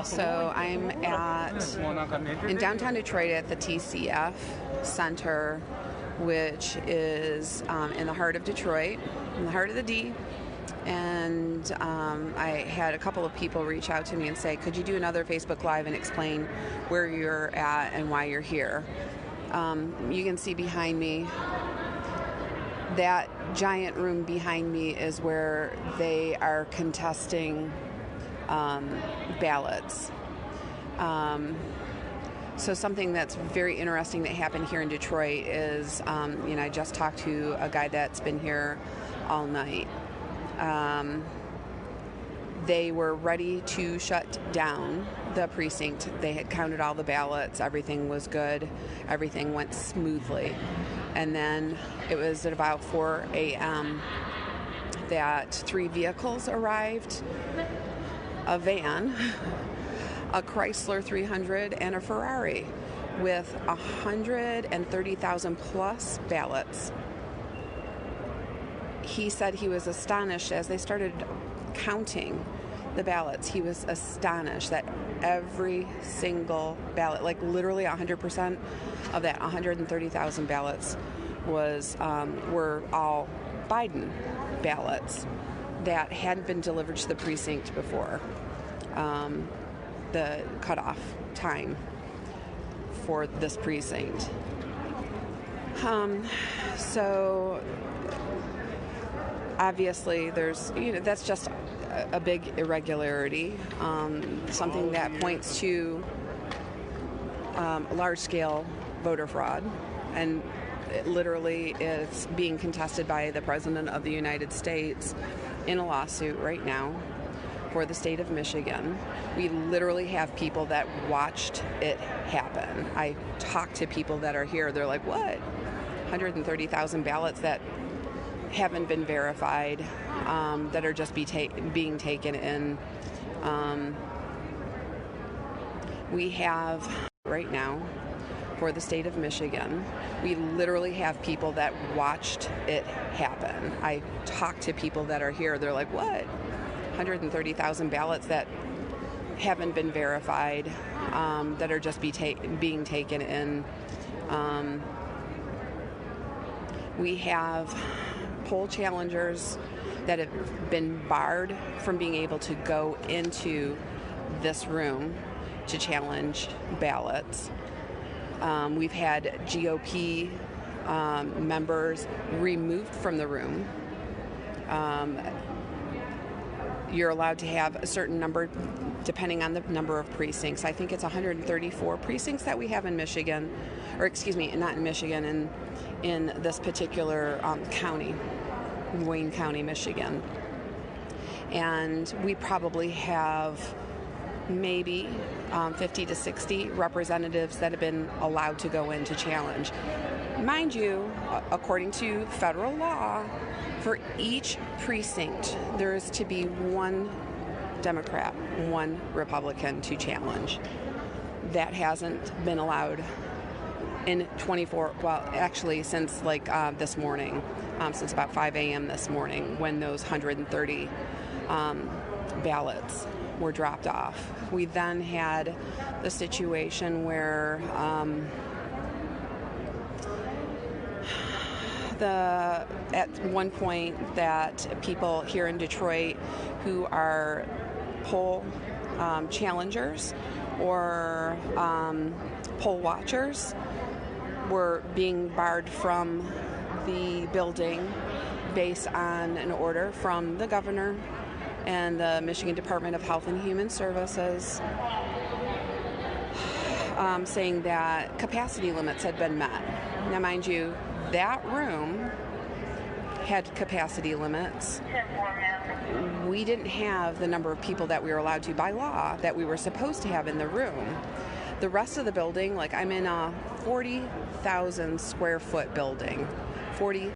So I'm in downtown Detroit at the TCF Center, which is in the heart of Detroit, in the heart of the D. And I had a couple of people reach out to me and say, could you do another Facebook Live and explain where you're at and why you're here? You can see behind me, that giant room behind me is where they are contesting ballots. So something that's very interesting that happened here in Detroit is, I just talked to a guy that's been here all night. They were ready to shut down the precinct. They had counted all the ballots. Everything was good. Everything went smoothly. And then it was at about 4 a.m. that 3 vehicles arrived, a van, a Chrysler 300, and a Ferrari with 130,000 plus ballots. He said he was astonished as they started counting the ballots. He was astonished that every single ballot, like literally 100% of that 130,000 ballots were all Biden ballots that hadn't been delivered to the precinct before the cutoff time for this precinct. So obviously there's, that's just a big irregularity, something that points to large-scale voter fraud, and it literally is being contested by the President of the United States in a lawsuit right now for the state of Michigan. We literally have people that watched it happen. I talked to people that are here. They're like, what? 130,000 ballots that haven't been verified, that are just being taken in. We have right now for the state of Michigan, we literally have people that watched it happen. I talked to people that are here. They're like, what? 130,000 ballots that haven't been verified, that are just being taken in. We have poll challengers that have been barred from being able to go into this room to challenge ballots. We've had GOP members removed from the room. You're allowed to have a certain number depending on the number of precincts. I think it's 134 precincts that we have in Michigan, or excuse me, not in Michigan, in this particular county, Wayne County, Michigan. And we probably have maybe 50 to 60 representatives that have been allowed to go in to challenge. Mind you, according to federal law, for each precinct, there is to be one Democrat, one Republican to challenge. That hasn't been allowed in 24, well, actually since this morning, since about 5 a.m. this morning, when those 130 ballots were dropped off. We then had the situation where at one point that people here in Detroit who are poll challengers or poll watchers were being barred from the building based on an order from the governor and the Michigan Department of Health and Human Services, saying that capacity limits had been met. Now, mind you, that room had capacity limits. We didn't have the number of people that we were allowed to by law that we were supposed to have in the room. The rest of the building, I'm in a 40,000 square foot building, 40